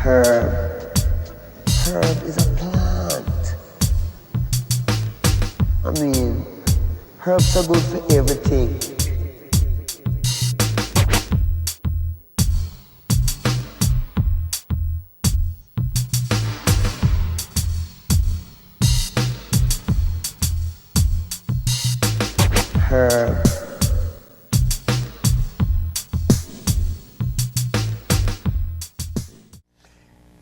Herb. Herb is a plant. I mean, herbs are good for everything. Herb.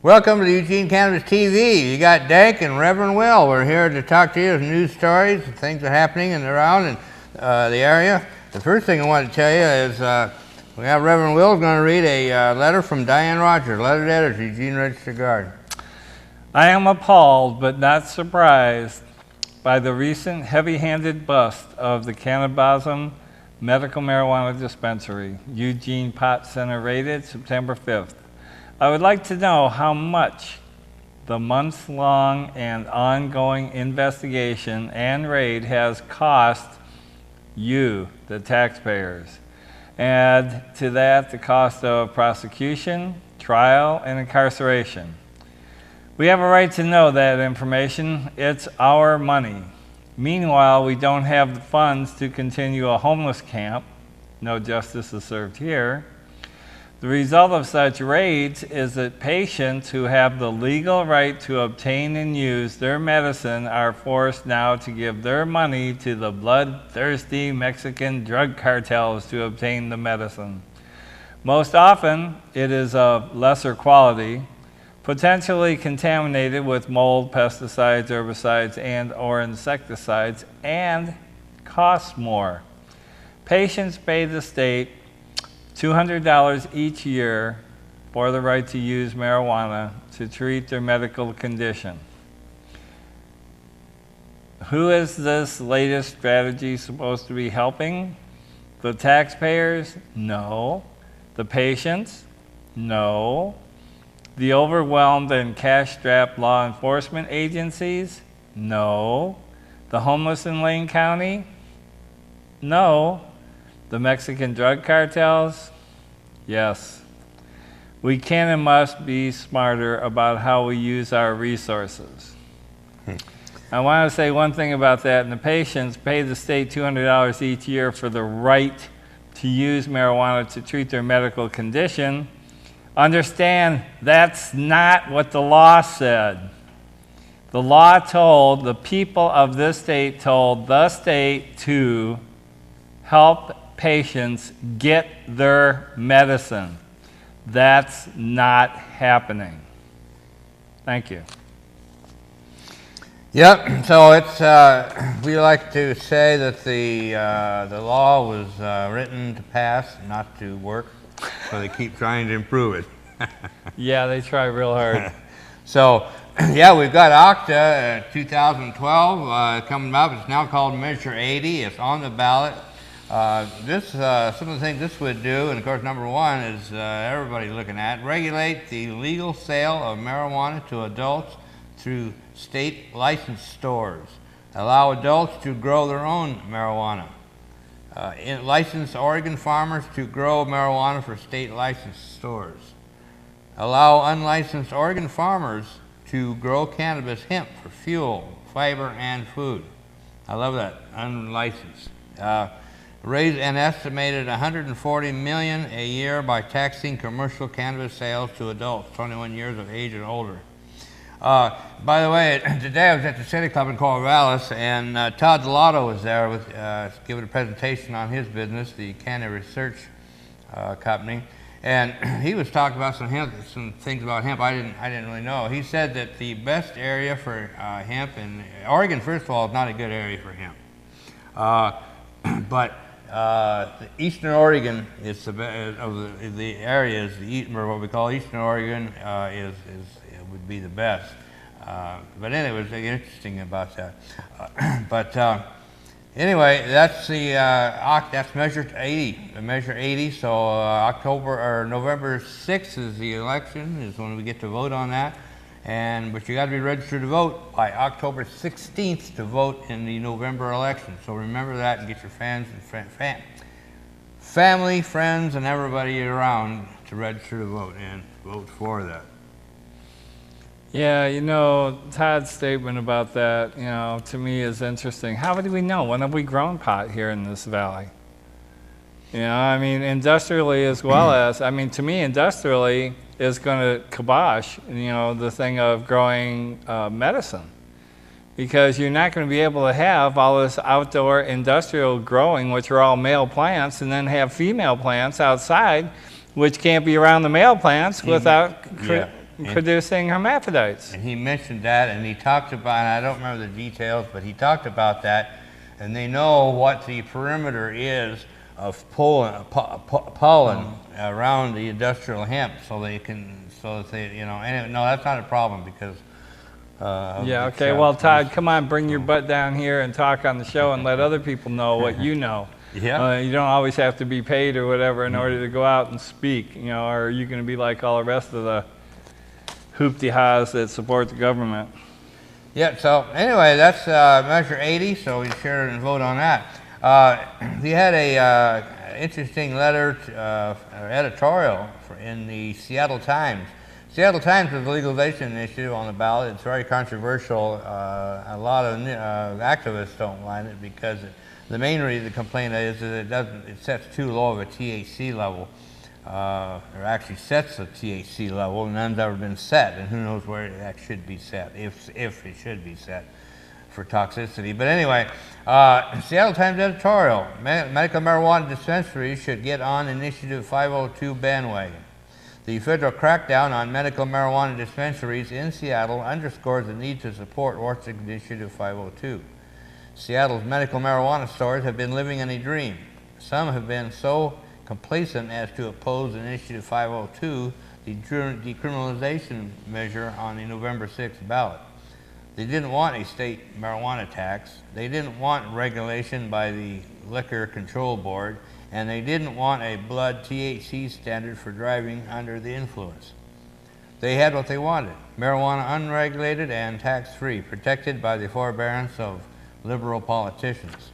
Welcome to Eugene Cannabis TV. You got Dank and Reverend Will. We're here to talk to you with news stories and things that are happening and around in the area. The first thing I want to tell you is we have Reverend Will going to read a letter from Diane Rogers, letter editor, Eugene Register-Guard. I am appalled but not surprised by the recent heavy-handed bust of the Cannabosm medical marijuana dispensary, Eugene Pot Center, raided September 5th. I would like to know how much the months-long and ongoing investigation and raid has cost you, the taxpayers. Add to that the cost of prosecution, trial, and incarceration. We have a right to know that information. It's our money. Meanwhile, we don't have the funds to continue a homeless camp. No justice is served here. The result of such raids is that patients who have the legal right to obtain and use their medicine are forced now to give their money to the bloodthirsty Mexican drug cartels to obtain the medicine. Most often, it is of lesser quality, potentially contaminated with mold, pesticides, herbicides, and/or insecticides, and costs more. Patients pay the state $200 each year for the right to use marijuana to treat their medical condition. Who is this latest strategy supposed to be helping? The taxpayers? No. The patients? No. The overwhelmed and cash-strapped law enforcement agencies? No. The homeless in Lane County? No. The Mexican drug cartels? Yes. We can and must be smarter about how we use our resources. I want to say one thing about that, and the patients pay the state $200 each year for the right to use marijuana to treat their medical condition. Understand, that's not what the law said. The law told, the people of this state told the state to help patients get their medicine. That's not happening. Thank you. Yep, so it's, we like to say that the law was written to pass, not to work, so they keep trying to improve it. Yeah, they try real hard. So, yeah, we've got OCTA 2012 coming up. It's now called Measure 80. It's on the ballot. Some of the things this would do, and of course number one is everybody's looking at, regulate the legal sale of marijuana to adults through state licensed stores. Allow adults to grow their own marijuana. License Oregon farmers to grow marijuana for state licensed stores. Allow unlicensed Oregon farmers to grow cannabis hemp for fuel, fiber, and food. I love that, unlicensed. Raise an estimated $140 million a year by taxing commercial cannabis sales to adults 21 years of age and older. By the way, today I was at the City Club in Corvallis, and Todd Delato was there with giving a presentation on his business, the Cannabis Research Company, and he was talking about some things about hemp I didn't really know. He said that the best area for hemp in Oregon, first of all, is not a good area for hemp, but the Eastern Oregon is the areas, or what we call Eastern Oregon, would be the best. But anyway, it was interesting about that. Anyway, that's that's Measure 80. Measure 80. So November 6th is the election. Is when we get to vote on that. But you got to be registered to vote by October 16th to vote in the November election. So remember that and get your fans and family, friends, and everybody around to register to vote and vote for that. Yeah, you know, Todd's statement about that, you know, to me is interesting. How do we know? When have we grown pot here in this valley? You know, I mean, industrially as well as, I mean, to me, industrially is going to kibosh, you know, the thing of growing medicine. Because you're not going to be able to have all this outdoor industrial growing, which are all male plants, and then have female plants outside, which can't be around the male plants without producing hermaphrodites. And he mentioned that, and he talked about, and I don't remember the details, but he talked about that, and they know what the perimeter is of pollen around the industrial hemp, so they can, so that they, you know, and no, that's not a problem because. Yeah, okay, well, Todd, come on, bring your butt down here and talk on the show and let other people know what you know. Yeah. You don't always have to be paid or whatever in order to go out and speak, you know, or are you going to be like all the rest of the hoopty-haws that support the government? Yeah, so anyway, that's Measure 80, so we share and vote on that. We had a interesting letter, or editorial in the Seattle Times. Seattle Times is a legalization initiative on the ballot. It's very controversial. A lot of activists don't like it because the main reason the complaint is that it sets too low of a THC level, or actually sets a THC level, and none's ever been set, and who knows where that should be set, if it should be set for toxicity. But anyway, Seattle Times editorial, medical marijuana dispensaries should get on Initiative 502 bandwagon. The federal crackdown on medical marijuana dispensaries in Seattle underscores the need to support Washington Initiative 502. Seattle's medical marijuana stores have been living in a dream. Some have been so complacent as to oppose Initiative 502, the decriminalization measure on the November 6th ballot. They didn't want a state marijuana tax. They didn't want regulation by the Liquor Control Board, and they didn't want a blood THC standard for driving under the influence. They had what they wanted: marijuana unregulated and tax-free, protected by the forbearance of liberal politicians.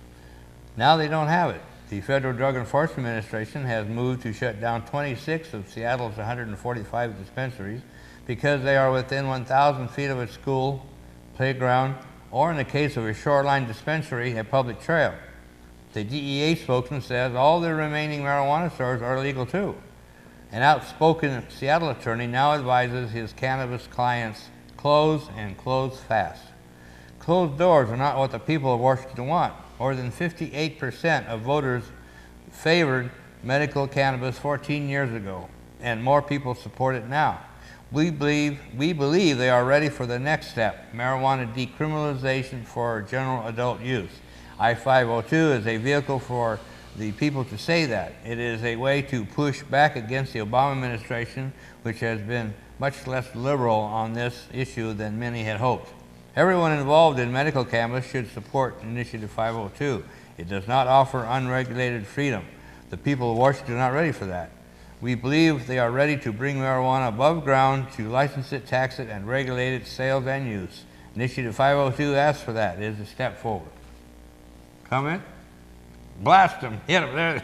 Now they don't have it. The Federal Drug Enforcement Administration has moved to shut down 26 of Seattle's 145 dispensaries because they are within 1,000 feet of a school, playground, or in the case of a shoreline dispensary, a public trail. The DEA spokesman says all the remaining marijuana stores are illegal too. An outspoken Seattle attorney now advises his cannabis clients close and close fast. Closed doors are not what the people of Washington want. More than 58% of voters favored medical cannabis 14 years ago, and more people support it now. We believe they are ready for the next step: marijuana decriminalization for general adult use. I-502 is a vehicle for the people to say that. It is a way to push back against the Obama administration, which has been much less liberal on this issue than many had hoped. Everyone involved in medical cannabis should support Initiative 502. It does not offer unregulated freedom. The people of Washington are not ready for that. We believe they are ready to bring marijuana above ground, to license it, tax it, and regulate its sales and use. Initiative 502 asks for that. It is a step forward. Comment? Blast them. Hit them there.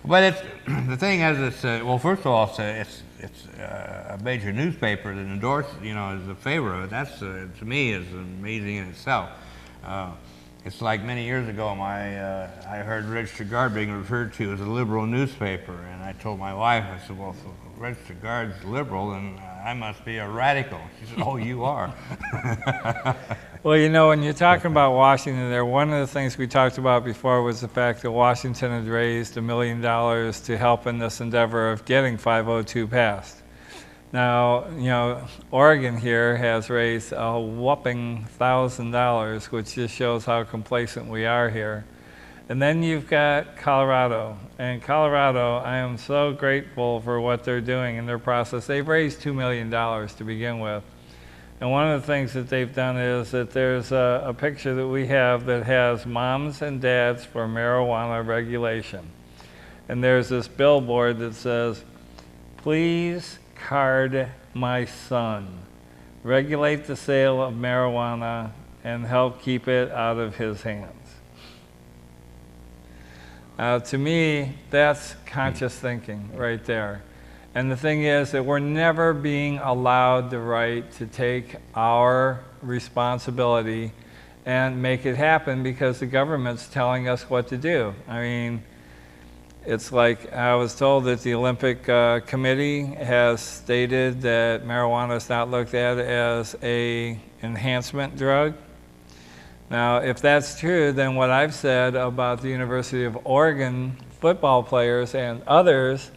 But it's, the thing is, it's well, first of all, it's a major newspaper that endorsed, you know, is a favor of it. That's to me is amazing in itself. It's like many years ago, I heard Register-Guard being referred to as a liberal newspaper, and I told my wife, I said, well, if Register-Guard's liberal, then I must be a radical. She said, oh, you are. Well, you know, when you're talking about Washington there, one of the things we talked about before was the fact that Washington had raised $1 million to help in this endeavor of getting 502 passed. Now, you know, Oregon here has raised a whopping $1,000, which just shows how complacent we are here. And then you've got Colorado. And Colorado, I am so grateful for what they're doing in their process. They've raised $2 million to begin with. And one of the things that they've done is that there's a picture that we have that has moms and dads for marijuana regulation. And there's this billboard that says, please card my son. Regulate the sale of marijuana and help keep it out of his hands. To me, that's conscious thinking right there. And the thing is that we're never being allowed the right to take our responsibility and make it happen because the government's telling us what to do. I mean, it's like I was told that the Olympic Committee has stated that marijuana is not looked at as an enhancement drug. Now, if that's true, then what I've said about the University of Oregon football players and others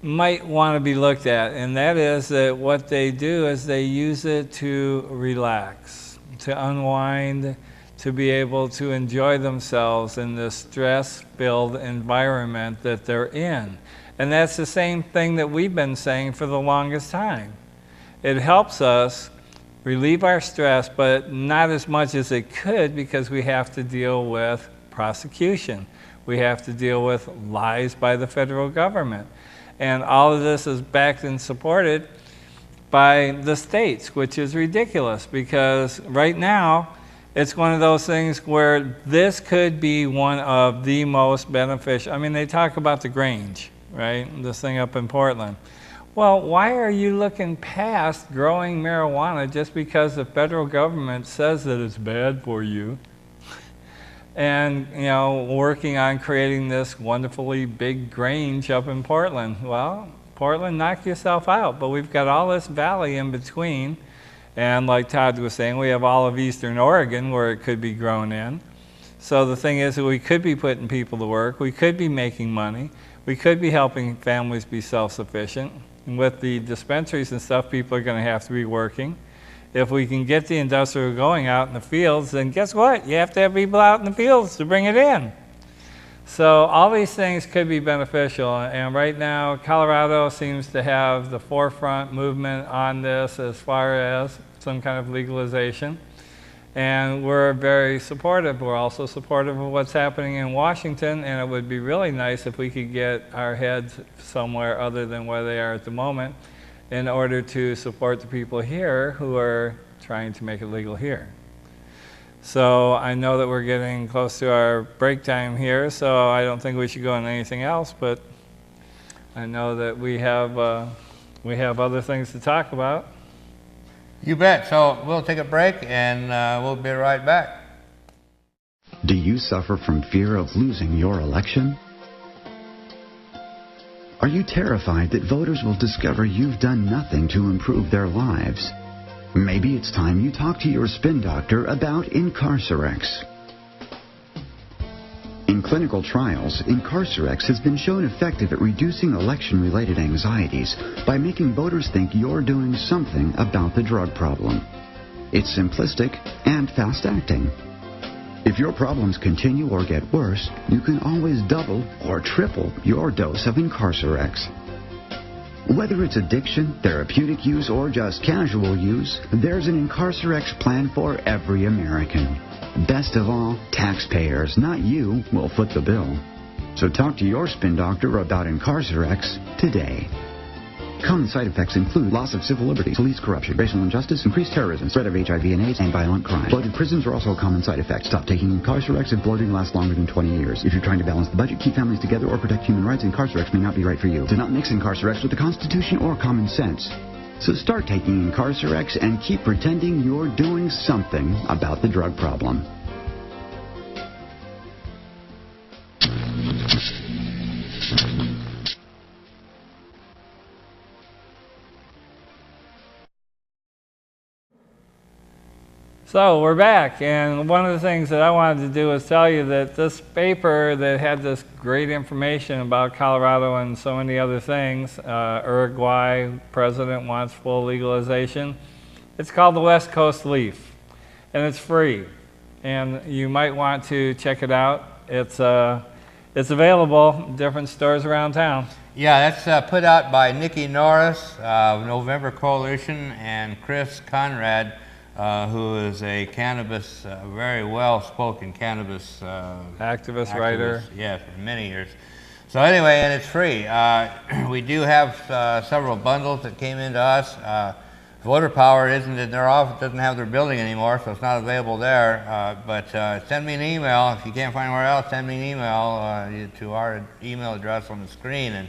might want to be looked at, and that is that what they do is they use it to relax, to unwind, to be able to enjoy themselves in this stress-filled environment that they're in. And that's the same thing that we've been saying for the longest time. It helps us relieve our stress, but not as much as it could because we have to deal with prosecution. We have to deal with lies by the federal government. And all of this is backed and supported by the states, which is ridiculous because right now, it's one of those things where this could be one of the most beneficial. I mean, they talk about the Grange, right? This thing up in Portland. Well, why are you looking past growing marijuana just because the federal government says that it's bad for you? And, you know, working on creating this wonderfully big Grange up in Portland. Well, Portland, knock yourself out. But we've got all this valley in between. And like Todd was saying, we have all of Eastern Oregon where it could be grown in. So the thing is that we could be putting people to work. We could be making money. We could be helping families be self-sufficient. And with the dispensaries and stuff, people are going to have to be working. If we can get the industrial going out in the fields, then guess what? You have to have people out in the fields to bring it in. So all these things could be beneficial, and right now Colorado seems to have the forefront movement on this as far as some kind of legalization, and we're very supportive. We're also supportive of what's happening in Washington, and it would be really nice if we could get our heads somewhere other than where they are at the moment in order to support the people here who are trying to make it legal here. So I know that we're getting close to our break time here, so I don't think we should go on anything else, but I know that we have other things to talk about. You bet. So we'll take a break and we'll be right back. Do you suffer from fear of losing your election? Are you terrified that voters will discover you've done nothing to improve their lives? Maybe it's time you talk to your spin doctor about Incarcerex. In clinical trials, Incarcerex has been shown effective at reducing election-related anxieties by making voters think you're doing something about the drug problem. It's simplistic and fast-acting. If your problems continue or get worse, you can always double or triple your dose of Incarcerex. Whether it's addiction, therapeutic use, or just casual use, there's an Incarcerex plan for every American. Best of all, taxpayers, not you, will foot the bill. So talk to your spin doctor about Incarcerex today. Common side effects include loss of civil liberties, police corruption, racial injustice, increased terrorism, spread of HIV and AIDS, and violent crime. Bloated prisons are also a common side effect. Stop taking Incarcerex if bloating lasts longer than 20 years. If you're trying to balance the budget, keep families together, or protect human rights, Incarcerex may not be right for you. Do not mix Incarcerex with the Constitution or common sense. So start taking Incarcerex and keep pretending you're doing something about the drug problem. So we're back, and one of the things that I wanted to do was tell you that this paper that had this great information about Colorado and so many other things, Uruguay president wants full legalization, it's called the West Coast Leaf, and it's free, and you might want to check it out. It's available in different stores around town. Yeah, that's put out by Nikki Norris, November Coalition, and Chris Conrad, who is a cannabis, very well-spoken cannabis activist, writer. Yeah, for many years. So anyway, and it's free. We do have several bundles that came into us. Voter Power isn't in their office, doesn't have their building anymore, so it's not available there. But send me an email. If you can't find anywhere else, send me an email to our email address on the screen, and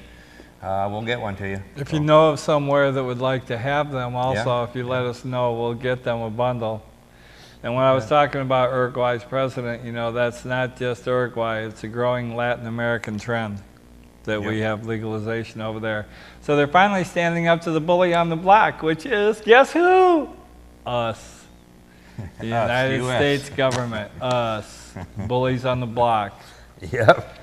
we'll get one to you. If you know of somewhere that would like to have them also, Yeah. if you let us know, we'll get them a bundle. And when I was talking about Uruguay's president, you know, that's not just Uruguay, it's a growing Latin American trend that we have legalization over there. So they're finally standing up to the bully on the block, which is, guess who? Us. The United US. States government, us. Bullies on the block. Yep.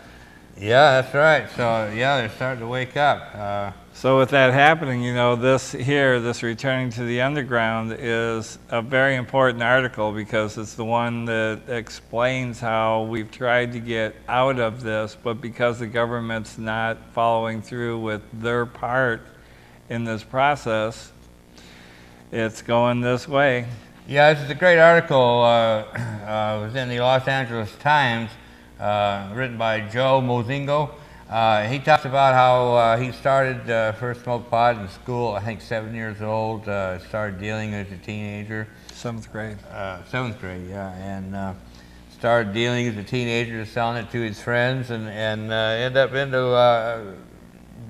Yeah, that's right. So, yeah, they're starting to wake up. So with that happening, you know, this returning to the underground is a very important article because it's the one that explains how we've tried to get out of this, but because the government's not following through with their part in this process, it's going this way. Yeah, this is a great article. It was in the Los Angeles Times, written by Joe Mozingo. He talks about how he started first smoked pot in school, I think 7 years old, started dealing as a teenager. 7th grade. 7th grade, yeah, and started dealing as a teenager, selling it to his friends, and ended up into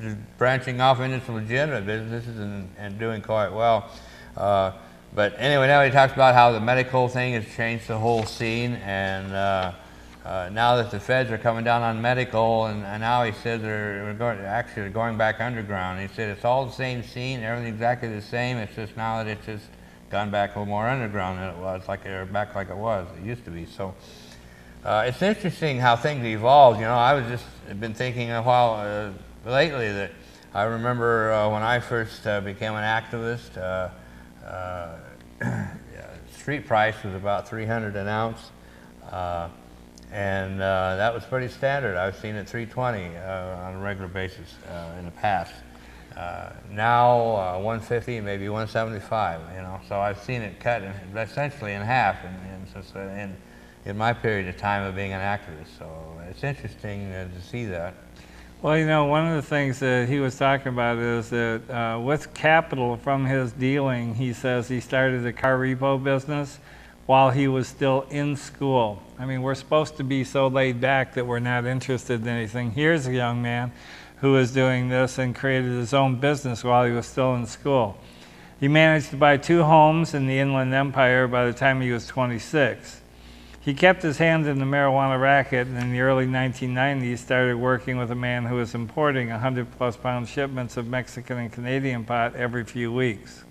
just branching off into some legitimate businesses and doing quite well. But anyway, now he talks about how the medical thing has changed the whole scene, and now that the feds are coming down on medical, and now he says they're going back underground. He said it's all the same scene, everything's exactly the same. It's just now that it's just gone back a little more underground than it was, back like it was. It used to be. So it's interesting how things evolved. You know, I've been thinking a while lately that I remember when I first became an activist. Street price was about $300 an ounce. And that was pretty standard. I've seen it $320 on a regular basis in the past. Now $150, maybe $175. You know, so I've seen it cut essentially in half in my period of time of being an activist. So it's interesting to see that. Well, you know, one of the things that he was talking about is that with capital from his dealing, he says he started a car repo business while he was still in school. I mean, we're supposed to be so laid back that we're not interested in anything. Here's a young man who is doing this and created his own business while he was still in school. He managed to buy 2 homes in the Inland Empire by the time he was 26. He kept his hands in the marijuana racket, and in the early 1990s started working with a man who was importing 100-plus pound shipments of Mexican and Canadian pot every few weeks.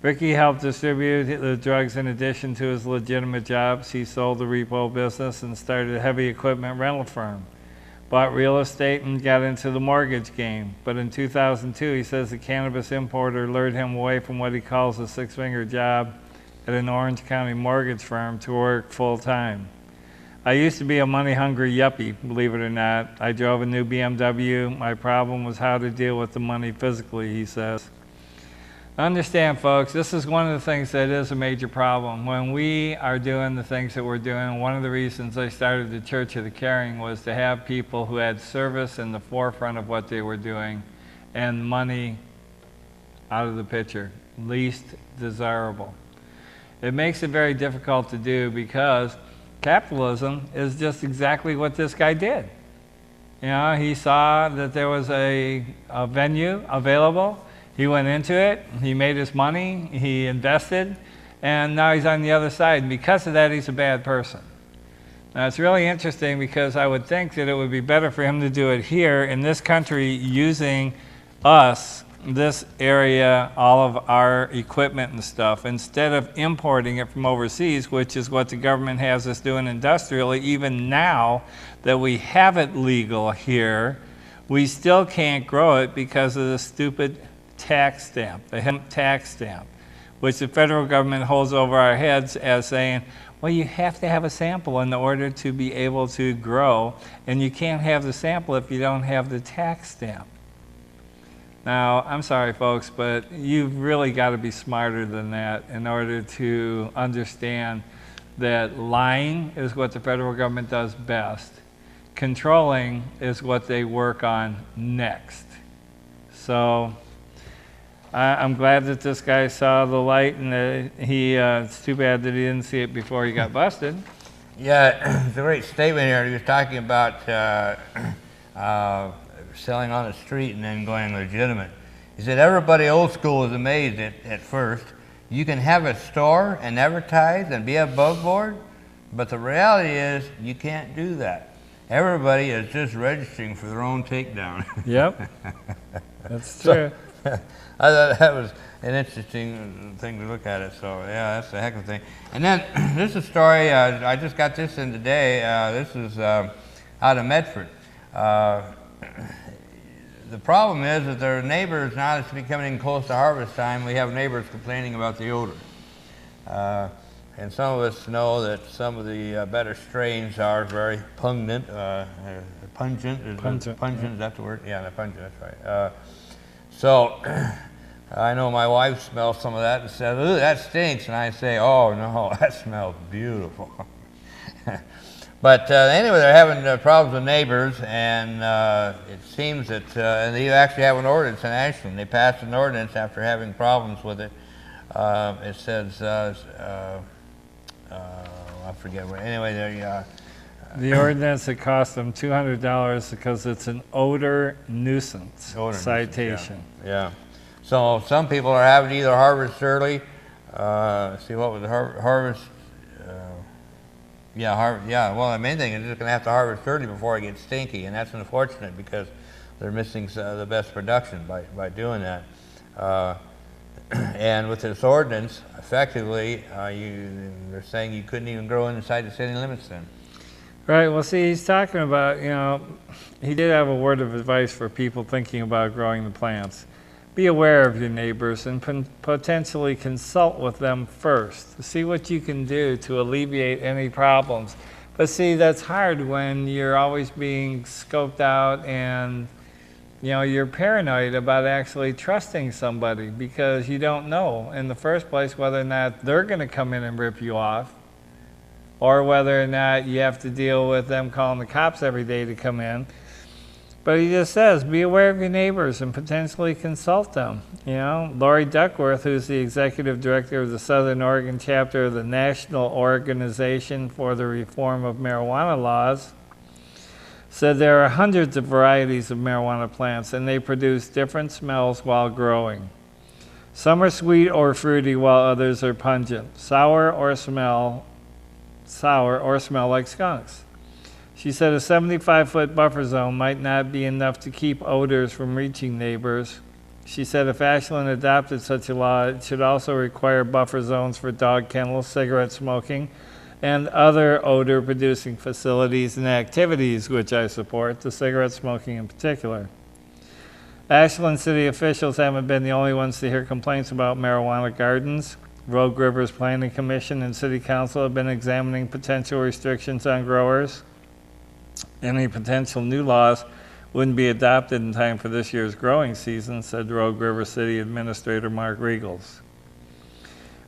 Ricky helped distribute the drugs in addition to his legitimate jobs. He sold the repo business and started a heavy equipment rental firm. Bought real estate and got into the mortgage game. But in 2002, he says the cannabis importer lured him away from what he calls a six-finger job at an Orange County mortgage firm to work full-time. I used to be a money-hungry yuppie, believe it or not. I drove a new BMW. My problem was how to deal with the money physically, he says. Understand, folks, this is one of the things that is a major problem. When we are doing the things that we're doing, one of the reasons I started the Church of the Caring was to have people who had service in the forefront of what they were doing and money out of the picture, least desirable. It makes it very difficult to do because capitalism is just exactly what this guy did. You know, he saw that there was a venue available. He went into it, he made his money, he invested, and now he's on the other side. And because of that, he's a bad person. Now, it's really interesting because I would think that it would be better for him to do it here in this country using us, this area, all of our equipment and stuff, instead of importing it from overseas, which is what the government has us doing industrially. Even now that we have it legal here, we still can't grow it because of the stupid tax stamp, the hemp tax stamp, which the federal government holds over our heads as saying, well, you have to have a sample in order to be able to grow, and you can't have the sample if you don't have the tax stamp. Now, I'm sorry, folks, but you've really got to be smarter than that in order to understand that lying is what the federal government does best. Controlling is what they work on next. So I'm glad that this guy saw the light, and that it's too bad that he didn't see it before he got busted. Yeah, it's a great statement here. He was talking about selling on the street and then going legitimate. He said everybody old school was amazed at first. You can have a store and advertise and be above board, but the reality is you can't do that. Everybody is just registering for their own takedown. Yep, that's true. I thought that was an interesting thing to look at it. So yeah, that's a heck of a thing. And then this is a story, I just got this in today. This is out of Medford. The problem is that their neighbors, now that it's becoming close to harvest time, we have neighbors complaining about the odor. And some of us know that some of the better strains are very pungent. Pungent, is that the word? Yeah, pungent, that's right. So I know my wife smells some of that and says, "Ooh, that stinks." And I say, "Oh no, that smells beautiful." But anyway, they're having problems with neighbors, and it seems that, and they actually have an ordinance in Ashland. They passed an ordinance after having problems with it. It says, I forget what, anyway, The ordinance, it cost them $200 because it's an odor nuisance citation. Yeah. So some people are having to either harvest early, see what was the harvest, well, the main thing is just going to have to harvest early before it gets stinky, and that's unfortunate because they're missing the best production by doing that. And with this ordinance, effectively, they're saying you couldn't even grow inside the city limits then. Right, well see, he's talking about, he did have a word of advice for people thinking about growing the plants. Be aware of your neighbors and potentially consult with them first to see what you can do to alleviate any problems. But see, that's hard when you're always being scoped out and you're paranoid about actually trusting somebody because you don't know in the first place whether or not they're going to come in and rip you off, or whether or not you have to deal with them calling the cops every day to come in. But he just says, be aware of your neighbors and potentially consult them. Lori Duckworth, who's the executive director of the Southern Oregon chapter of the National Organization for the Reform of Marijuana Laws, said there are hundreds of varieties of marijuana plants and they produce different smells while growing. Some are sweet or fruity while others are pungent, sour or smell like skunks. She said a 75-foot buffer zone might not be enough to keep odors from reaching neighbors. She said if Ashland adopted such a law, it should also require buffer zones for dog kennels, cigarette smoking, and other odor-producing facilities and activities, which I support, the cigarette smoking in particular. Ashland city officials haven't been the only ones to hear complaints about marijuana gardens. Rogue River's Planning Commission and City Council have been examining potential restrictions on growers. Any potential new laws wouldn't be adopted in time for this year's growing season, said Rogue River City Administrator Mark Regals.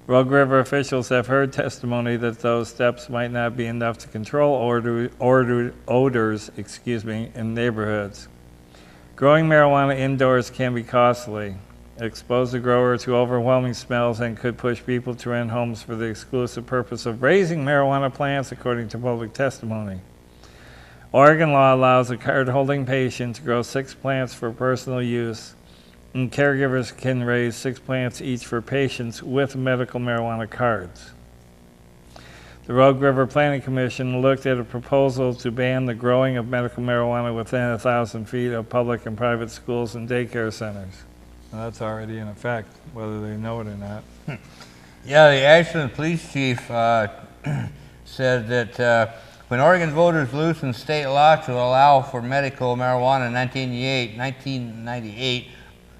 Rogue River officials have heard testimony that those steps might not be enough to control odors in neighborhoods. Growing marijuana indoors can be costly, expose the grower to overwhelming smells, and could push people to rent homes for the exclusive purpose of raising marijuana plants, according to public testimony. Oregon law allows a card-holding patient to grow 6 plants for personal use, and caregivers can raise 6 plants each for patients with medical marijuana cards. The Rogue River Planning Commission looked at a proposal to ban the growing of medical marijuana within 1,000 feet of public and private schools and daycare centers. Now, that's already in effect, whether they know it or not. Yeah, the Ashland police chief said that when Oregon voters loosened state law to allow for medical marijuana in 1998,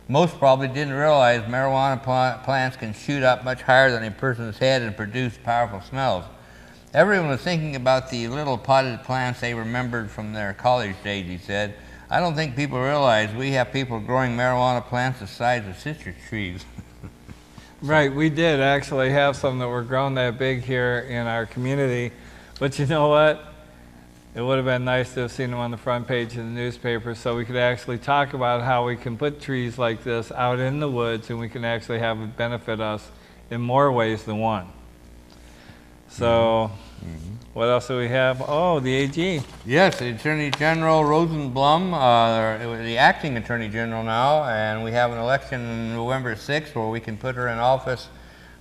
most probably didn't realize marijuana plants can shoot up much higher than a person's head and produce powerful smells. Everyone was thinking about the little potted plants they remembered from their college days, he said. I don't think people realize we have people growing marijuana plants the size of citrus trees. Right, we did actually have some that were grown that big here in our community. But you know what? It would have been nice to have seen them on the front page of the newspaper so we could actually talk about how we can put trees like this out in the woods and we can actually have it benefit us in more ways than one. So, what else do we have? Oh, the AG. Yes, the Attorney General Rosenblum, the acting Attorney General now, and we have an election on November 6th where we can put her in office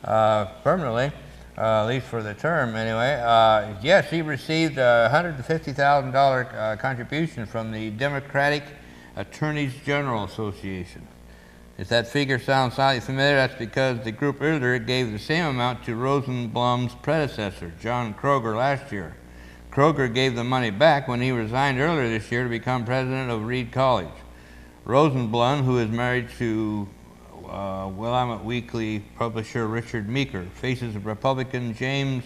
permanently, at least for the term anyway. Yes, she received a $150,000 contribution from the Democratic Attorneys General Association. If that figure sounds slightly familiar, that's because the group earlier gave the same amount to Rosenblum's predecessor, John Kroger, last year. Kroger gave the money back when he resigned earlier this year to become president of Reed College. Rosenblum, who is married to Willamette Weekly publisher Richard Meeker, faces Republican James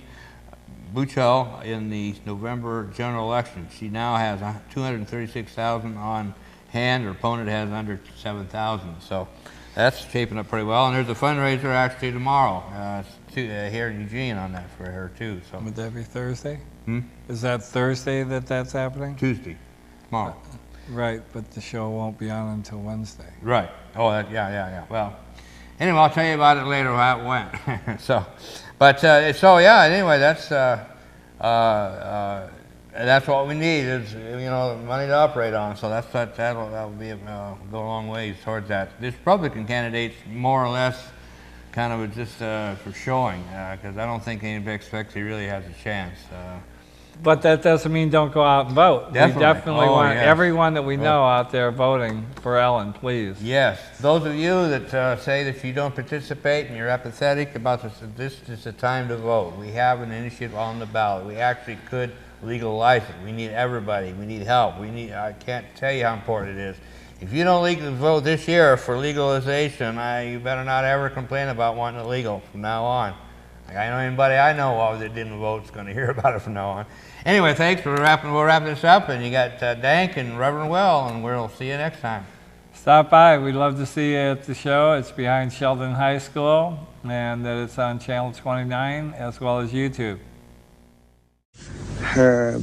Buchel in the November general election. She now has $236,000 on hand. Her opponent has under $7,000. So that's shaping up pretty well. And there's a fundraiser actually tomorrow here in Eugene on that for her too. So Would that be Thursday? Is that Thursday that's happening? Tuesday, tomorrow. Right, but the show won't be on until Wednesday. Right. Oh, yeah. Well, anyway, I'll tell you about it later how it went. So yeah. Anyway, that's what we need is money to operate on. So that'll be go a long ways towards that. This Republican candidate's more or less kind of just for showing because I don't think anybody expects he really has a chance. But that doesn't mean don't go out and vote. Definitely. We definitely want yes. everyone that we know out there voting for Ellen, please. Yes. Those of you that say that you don't participate and you're apathetic about this is the time to vote. We have an initiative on the ballot. We actually could legalize it. We need everybody. We need help. I can't tell you how important it is. If you don't legally vote this year for legalization, you better not ever complain about wanting it legal from now on. I know anybody I know of that didn't vote is going to hear about it from now on. Anyway, thanks. We'll wrap this up, and you got Dank and Reverend Well, and we'll see you next time. Stop by. We'd love to see you at the show. It's behind Sheldon High School, and that it's on Channel 29 as well as YouTube. Herb.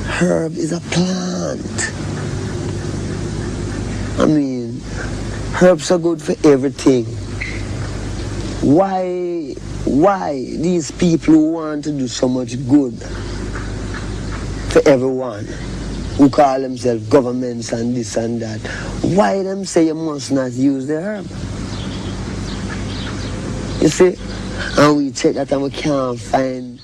Herb is a plant. I mean, herbs are good for everything. Why these people who want to do so much good for everyone, who call themselves governments and this and that, why them say you must not use the herb? You see? And we check that and we can't find